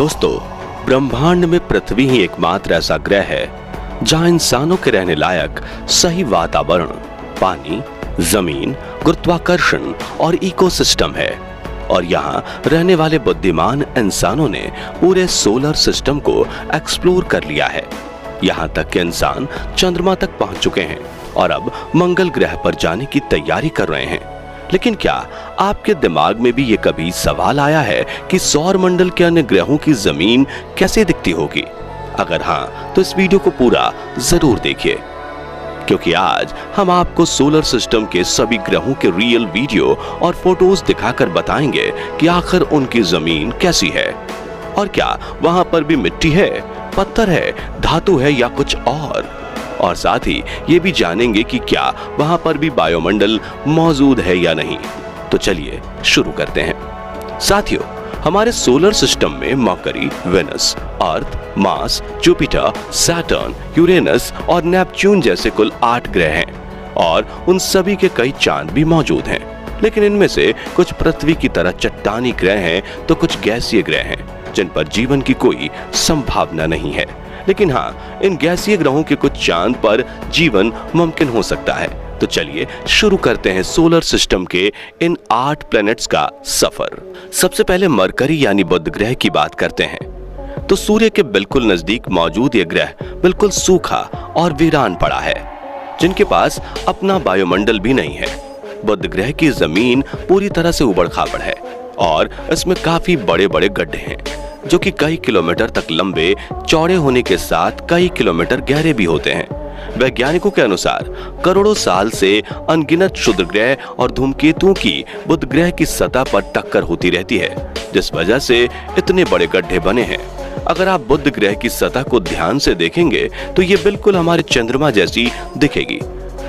दोस्तों, ब्रह्मांड में पृथ्वी ही एकमात्र ऐसा ग्रह है जहां इंसानों के रहने लायक सही वातावरण, पानी, जमीन, गुरुत्वाकर्षण और इकोसिस्टम है। और यहाँ रहने वाले बुद्धिमान इंसानों ने पूरे सोलर सिस्टम को एक्सप्लोर कर लिया है। यहाँ तक कि इंसान चंद्रमा तक पहुंच चुके हैं और अब मंगल ग्रह पर जाने की तैयारी कर रहे हैं। लेकिन क्या आपके दिमाग में भी ये कभी सवाल आया है कि सौर मंडल के अन्य ग्रहों की जमीन कैसे दिखती होगी? अगर हाँ, तो इस वीडियो को पूरा जरूर देखिए, क्योंकि आज हम आपको सोलर सिस्टम के सभी ग्रहों के रियल वीडियो और फोटोज दिखाकर बताएंगे कि आखिर उनकी जमीन कैसी है और क्या वहां पर भी मिट्टी है, पत्थर है, धातु है या कुछ और साथ ही ये भी जानेंगे कि क्या वहां पर भी वायुमंडल मौजूद है या नहीं। तो चलिए शुरू करते हैं। साथियों, हमारे सोलर सिस्टम में मरकरी, वेनस, अर्थ, मार्स, जुपिटर, सैटर्न, यूरेनस और नेपच्यून जैसे कुल 8 ग्रह हैं और उन सभी के कई चांद भी मौजूद हैं। लेकिन इनमें से कुछ पृथ्वी की तरह चट्टानी ग्रह हैं तो कुछ गैसीय ग्रह हैं जिन पर जीवन की कोई संभावना नहीं है। लेकिन हाँ, इन गैसीय ग्रहों के कुछ चांद पर जीवन मुमकिन हो सकता है। तो चलिए शुरू करते हैं सोलर सिस्टम के इन 8 प्लैनेट्स का सफर। सबसे पहले मरकरी यानी बुध ग्रह की बात करते हैं। तो सूर्य के बिल्कुल नजदीक मौजूद यह ग्रह बिल्कुल सूखा और वीरान पड़ा है, जिनके पास अपना वायुमंडल भी नहीं है। बुध ग्रह की जमीन पूरी तरह से उबड़ खाबड़ है और इसमें काफी बड़े बड़े गड्ढे हैं जो कि कई किलोमीटर तक लंबे, चौड़े होने के साथ कई किलोमीटर गहरे भी होते हैं। वैज्ञानिकों के अनुसार करोड़ों साल से अनगिनत क्षुद्र ग्रह और धूमकेतुओं की बुध ग्रह की सतह पर टक्कर होती रहती है, जिस वजह से इतने बड़े गड्ढे बने हैं। अगर आप बुध ग्रह की सतह को ध्यान से देखेंगे तो ये बिल्कुल हमारे चंद्रमा जैसी दिखेगी।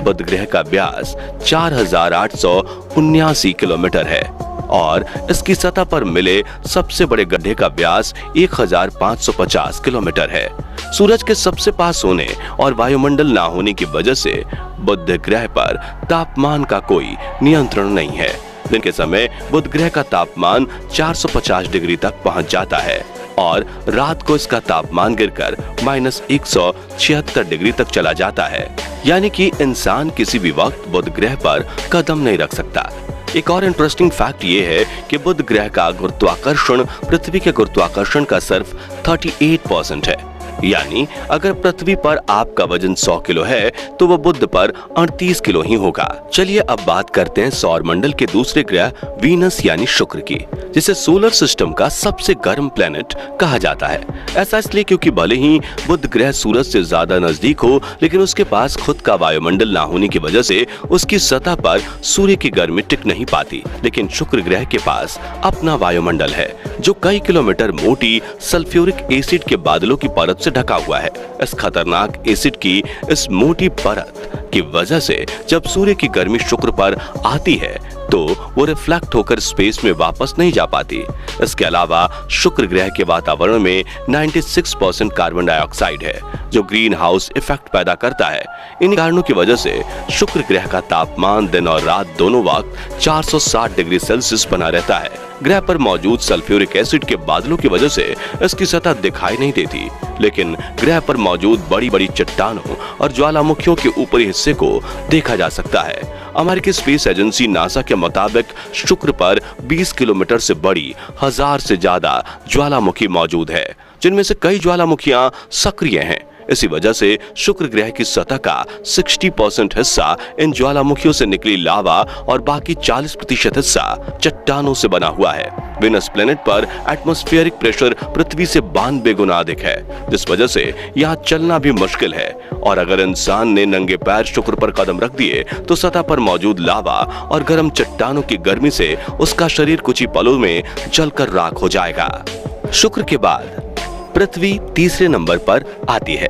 बुध ग्रह का व्यास 4879 किलोमीटर है और इसकी सतह पर मिले सबसे बड़े गड्ढे का व्यास 1550 किलोमीटर है। सूरज के सबसे पास होने और वायुमंडल ना होने की वजह से बुध ग्रह पर तापमान का कोई नियंत्रण नहीं है। दिन के समय बुध ग्रह का तापमान 450 डिग्री तक पहुंच जाता है और रात को इसका तापमान गिरकर -176 डिग्री तक चला जाता है। यानी कि इंसान किसी भी वक्त बुध ग्रह पर कदम नहीं रख सकता। एक और इंटरेस्टिंग फैक्ट ये है कि बुध ग्रह का गुरुत्वाकर्षण पृथ्वी के गुरुत्वाकर्षण का सिर्फ 38% है। यानी अगर पृथ्वी पर आपका वजन 100 किलो है तो वह बुध पर 38 किलो ही होगा। चलिए अब बात करते हैं सौर मंडल के दूसरे ग्रह वीनस यानी शुक्र की, जिसे सोलर सिस्टम का सबसे गर्म प्लेनेट कहा जाता है। ऐसा इसलिए क्योंकि भले ही बुध ग्रह सूरज से ज्यादा नजदीक हो, लेकिन उसके पास खुद का वायुमंडल ना होने की वजह से उसकी सतह पर सूर्य की गर्मी टिक नहीं पाती। लेकिन शुक्र ग्रह के पास अपना वायुमंडल है जो कई किलोमीटर मोटी सल्फ्यूरिक एसिड के बादलों की परत से ढका हुआ है। इस खतरनाक एसिड की इस मोटी परत की वजह से जब सूर्य की गर्मी शुक्र पर आती है तो वो रिफ्लेक्ट होकर स्पेस में वापस नहीं जा पाती। इसके अलावा शुक्र ग्रह के वातावरण में 96% कार्बन डाइऑक्साइड है जो ग्रीन हाउस इफेक्ट पैदा करता है। इन कारणों की वजह से शुक्र ग्रह का तापमान दिन और रात दोनों वक्त 460 डिग्री सेल्सियस बना रहता है। ग्रह पर मौजूद सल्फ्यूरिक एसिड के बादलों की वजह से इसकी सतह दिखाई नहीं देती, लेकिन ग्रह पर मौजूद बड़ी बड़ी चट्टानों और ज्वालामुखियों के ऊपरी हिस्से को देखा जा सकता है। अमेरिकी स्पेस एजेंसी नासा के मुताबिक शुक्र पर 20 किलोमीटर से बड़ी 1000 से ज्यादा ज्वालामुखी मौजूद है, जिनमें से कई ज्वालामुखियां सक्रिय हैं। इसी वजह से शुक्र ग्रह की सतह का 60% हिस्सा इन ज्वालामुखियों से निकली लावा और बाकी 40% हिस्सा चट्टानों से बना हुआ है। वेनस प्लेनेट पर एटमॉस्फेरिक प्रेशर पृथ्वी से 92 गुना अधिक है, जिस वजह से यहाँ चलना भी मुश्किल है। और अगर इंसान ने नंगे पैर शुक्र पर कदम रख दिए तो सतह पर मौजूद लावा और गर्म चट्टानों की गर्मी से उसका शरीर कुछ ही पलों में जलकर राख हो जाएगा। शुक्र के बाद पृथ्वी तीसरे नंबर पर आती है,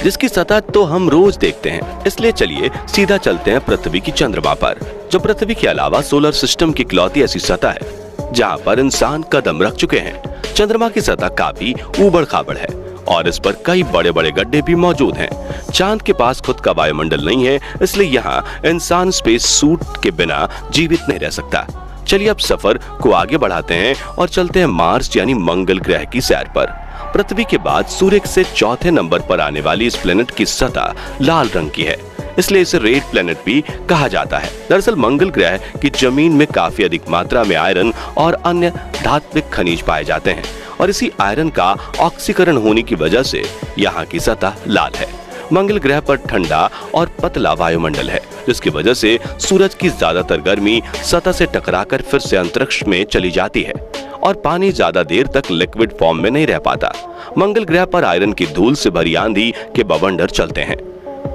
जिसकी सतह तो हम रोज देखते हैं। इसलिए चलिए सीधा चलते हैं पृथ्वी की चंद्रमा पर, जो पृथ्वी के अलावा सोलर सिस्टम की इकलौती ऐसी सतह है जहां पर इंसान कदम रख चुके हैं। चंद्रमा की सतह काफी ऊबड़ खाबड़ है और इस पर कई बड़े बड़े गड्ढे भी मौजूद हैं। चांद के पास खुद का वायुमंडल नहीं है, इसलिए यहाँ इंसान स्पेस सूट के बिना जीवित नहीं रह सकता। चलिए अब सफर को आगे बढ़ाते हैं और चलते हैं मार्स यानी मंगल ग्रह की सैर पर। पृथ्वी के बाद सूर्य से चौथे नंबर पर आने वाली इस प्लेनेट की सतह लाल रंग की है, इसलिए इसे रेड प्लेनेट भी कहा जाता है। दरअसल मंगल ग्रह की जमीन में काफी अधिक मात्रा में आयरन और अन्य धात्विक खनिज पाए जाते हैं और इसी आयरन का ऑक्सीकरण होने की वजह से यहाँ की सतह लाल है। मंगल ग्रह पर ठंडा और पतला वायुमंडल है, जिसकी वजह से सूरज की ज्यादातर गर्मी सतह से टकराकर फिर से अंतरिक्ष में चली जाती है और पानी ज्यादा देर तक लिक्विड फॉर्म में नहीं रह पाता। मंगल ग्रह पर आयरन की धूल से भरी आंधी के बवंडर चलते हैं।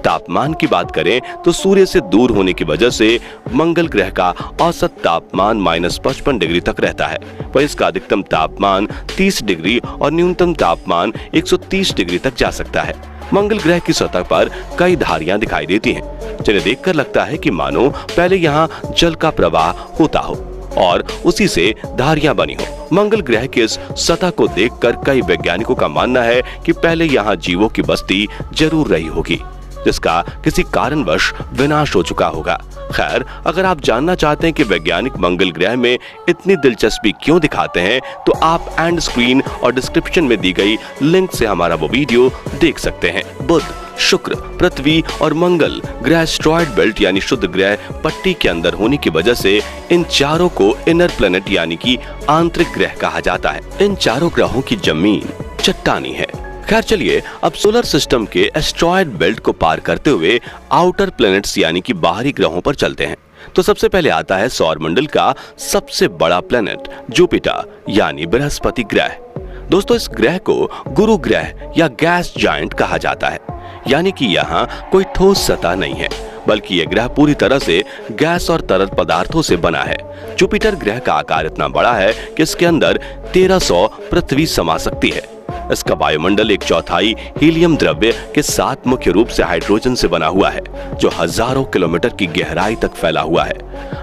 तापमान की बात करें तो सूर्य से दूर होने की वजह से मंगल ग्रह का औसत तापमान -55 डिग्री तक रहता है, वहीं इसका अधिकतम तापमान 30 डिग्री और न्यूनतम तापमान 130 डिग्री तक जा सकता है। मंगल ग्रह की सतह पर कई धारियां दिखाई देती हैं, जिन्हें देखकर लगता है कि मानो पहले यहाँ जल का प्रवाह होता हो और उसी से धारियां बनी हो। मंगल ग्रह की इस सतह को देखकर कई वैज्ञानिकों का मानना है कि पहले यहाँ जीवों की बस्ती जरूर रही होगी, जिसका किसी कारणवश विनाश हो चुका होगा। खैर, अगर आप जानना चाहते हैं कि वैज्ञानिक मंगल ग्रह में इतनी दिलचस्पी क्यों दिखाते हैं, तो आप एंड स्क्रीन और डिस्क्रिप्शन में दी गई लिंक से हमारा वो वीडियो देख सकते हैं। बुध, शुक्र, पृथ्वी और मंगल ग्रह एस्टेरॉयड बेल्ट यानी शुद्ध ग्रह पट्टी के अंदर होने की वजह से इन चारों को इनर प्लेनेट यानी कि आंतरिक ग्रह कहा जाता है। इन चारों ग्रहों की जमीन चट्टानी है। खैर चलिए अब सोलर सिस्टम के एस्टेरॉयड बेल्ट को पार करते हुए आउटर प्लैनेट्स यानी कि बाहरी ग्रहों पर चलते हैं। तो सबसे पहले आता है सौरमंडल का सबसे बड़ा प्लैनेट जुपिटर यानी बृहस्पति ग्रह। दोस्तों, इस ग्रह को गुरु ग्रह या गैस जायंट कहा जाता है, यानी कि यहाँ कोई ठोस सतह नहीं है, बल्कि यह ग्रह पूरी तरह से गैस और तरल पदार्थों से बना है। जुपिटर ग्रह का आकार इतना बड़ा है कि इसके अंदर 1300 पृथ्वी समा सकती है। इसका वायुमंडल 1/4 हीलियम द्रव्य के साथ मुख्य रूप से हाइड्रोजन से बना हुआ है, जो हजारों किलोमीटर की गहराई तक फैला हुआ है,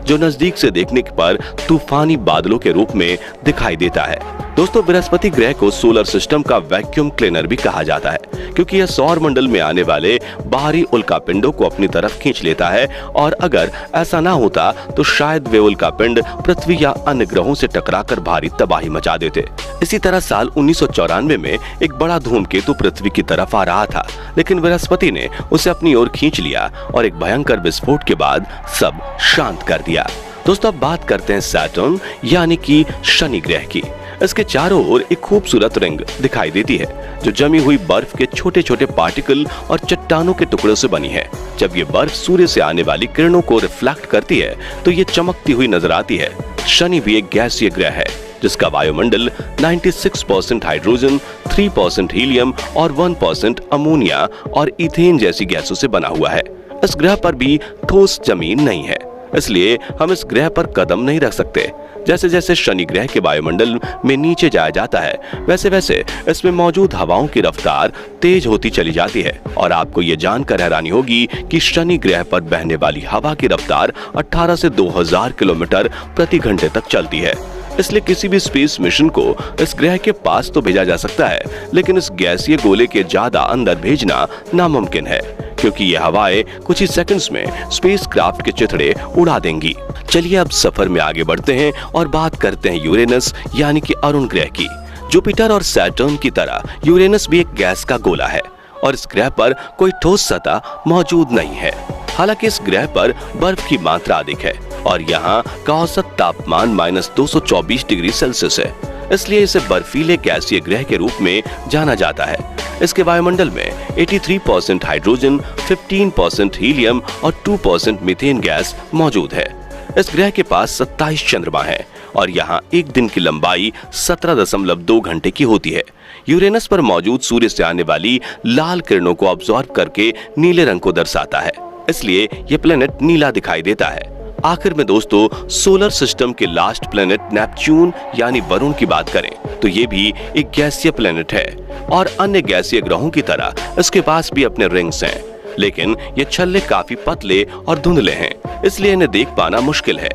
जो नजदीक से देखने पर तूफानी बादलों के रूप में दिखाई देता है। दोस्तों, बृहस्पति ग्रह को सोलर सिस्टम का वैक्यूम क्लीनर भी कहा जाता है, क्योंकि यह सौर मंडल में आने वाले बाहरी उल्कापिंडों को अपनी तरफ खींच लेता है और अगर ऐसा ना होता तो शायद वे उल्कापिंड पृथ्वी या अन्य ग्रहों से टकराकर भारी तबाही मचा देते। इसी तरह साल 1994 में एक बड़ा धूमकेतु पृथ्वी की तरफ आ रहा था, लेकिन बृहस्पति ने उसे अपनी ओर खींच लिया और एक भयंकर विस्फोट के बाद सब शांत कर दिया। दोस्तों, अब बात करते हैं सैटर्न यानी कि शनि ग्रह की। इसके चारों ओर एक खूबसूरत रिंग दिखाई देती है, जो जमी हुई बर्फ के छोटे छोटे पार्टिकल और चट्टानों के टुकड़ों से बनी है। जब ये बर्फ सूर्य से आने वाली किरणों को रिफ्लेक्ट करती है तो ये चमकती हुई नजर आती है। शनि भी एक गैसीय ग्रह है, जिसका वायुमंडल 96% हाइड्रोजन, 3% हीलियम और 1% अमोनिया और इथेन जैसी गैसों से बना हुआ है। इस ग्रह पर भी ठोस जमीन नहीं है, इसलिए हम इस ग्रह पर कदम नहीं रख सकते। जैसे जैसे शनि ग्रह के वायुमंडल में नीचे जाया जाता है, वैसे वैसे इसमें मौजूद हवाओं की रफ्तार तेज होती चली जाती है और आपको ये जानकर हैरानी होगी कि शनि ग्रह पर बहने वाली हवा की रफ्तार 18 से 2000 किलोमीटर प्रति घंटे तक चलती है। इसलिए किसी भी स्पेस मिशन को इस ग्रह के पास तो भेजा जा सकता है, लेकिन इस गैसीय गोले के ज्यादा अंदर भेजना नामुमकिन है, क्योंकि ये हवाएं कुछ ही सेकंड्स में स्पेसक्राफ्ट के चिथड़े उड़ा देंगी। चलिए अब सफर में आगे बढ़ते हैं और बात करते हैं यूरेनस यानी कि अरुण ग्रह की। जुपिटर और सैटर्न की तरह यूरेनस भी एक गैस का गोला है और इस ग्रह पर कोई ठोस सतह मौजूद नहीं है। हालांकि इस ग्रह पर बर्फ की मात्रा अधिक है और यहाँ का औसत तापमान -224 डिग्री सेल्सियस है, इसलिए इसे बर्फीले गैसीय ग्रह के रूप में जाना जाता है। इसके वायुमंडल में 83% हाइड्रोजन, 15% हीलियम और 2% मीथेन गैस मौजूद है। इस ग्रह के पास 27 चंद्रमा है और यहाँ एक दिन की लंबाई 17.2 घंटे की होती है। यूरेनस पर मौजूद सूर्य से आने वाली लाल किरणों को ऑब्जॉर्ब करके नीले रंग को दर्शाता है, इसलिए यह प्लेनेट नीला दिखाई देता है। आखिर में दोस्तों, सोलर सिस्टम के लास्ट प्लेनेट नेपच्यून यानी वरुण की बात करें तो ये भी एक गैसीय प्लेनेट है और अन्य गैसीय ग्रहों की तरह इसके पास भी अपने रिंग्स हैं, लेकिन ये छल्ले काफी पतले और धुंधले हैं, इसलिए इन्हें देख पाना मुश्किल है।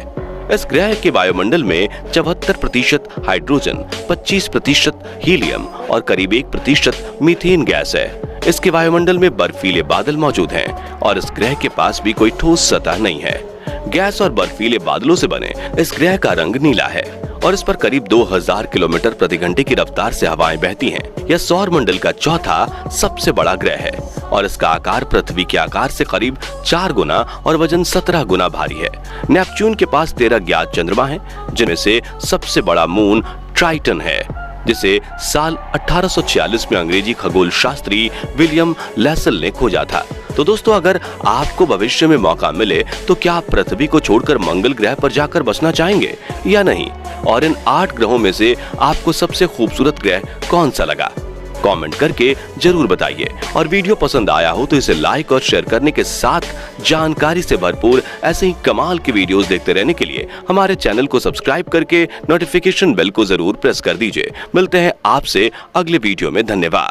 इस ग्रह के वायुमंडल में 74% हाइड्रोजन, 25% हीलियम और करीब 1% मीथेन गैस है। इसके वायुमंडल में बर्फीले बादल मौजूद हैं और इस ग्रह के पास भी कोई ठोस सतह नहीं है। गैस और बर्फीले बादलों से बने इस ग्रह का रंग नीला है और इस पर करीब 2000 किलोमीटर प्रति घंटे की रफ्तार से हवाएं बहती हैं। यह सौर मंडल का चौथा सबसे बड़ा ग्रह है और इसका आकार पृथ्वी के आकार से करीब 4 गुना और वजन 17 गुना भारी है। नेपच्यून के पास 13 ज्ञात चंद्रमा हैं, जिनमें से सबसे बड़ा मून ट्राइटन है, जिसे साल 1846 में अंग्रेजी खगोल शास्त्री विलियम लेसल ने खोजा था। तो दोस्तों, अगर आपको भविष्य में मौका मिले तो क्या आप पृथ्वी को छोड़कर मंगल ग्रह पर जाकर बसना चाहेंगे या नहीं? और इन 8 ग्रहों में से आपको सबसे खूबसूरत ग्रह कौन सा लगा? कमेंट करके जरूर बताइए। और वीडियो पसंद आया हो तो इसे लाइक और शेयर करने के साथ जानकारी से भरपूर ऐसे ही कमाल की वीडियोस देखते रहने के लिए हमारे चैनल को सब्सक्राइब करके नोटिफिकेशन बेल को जरूर प्रेस कर दीजिए। मिलते हैं आपसे अगले वीडियो में। धन्यवाद।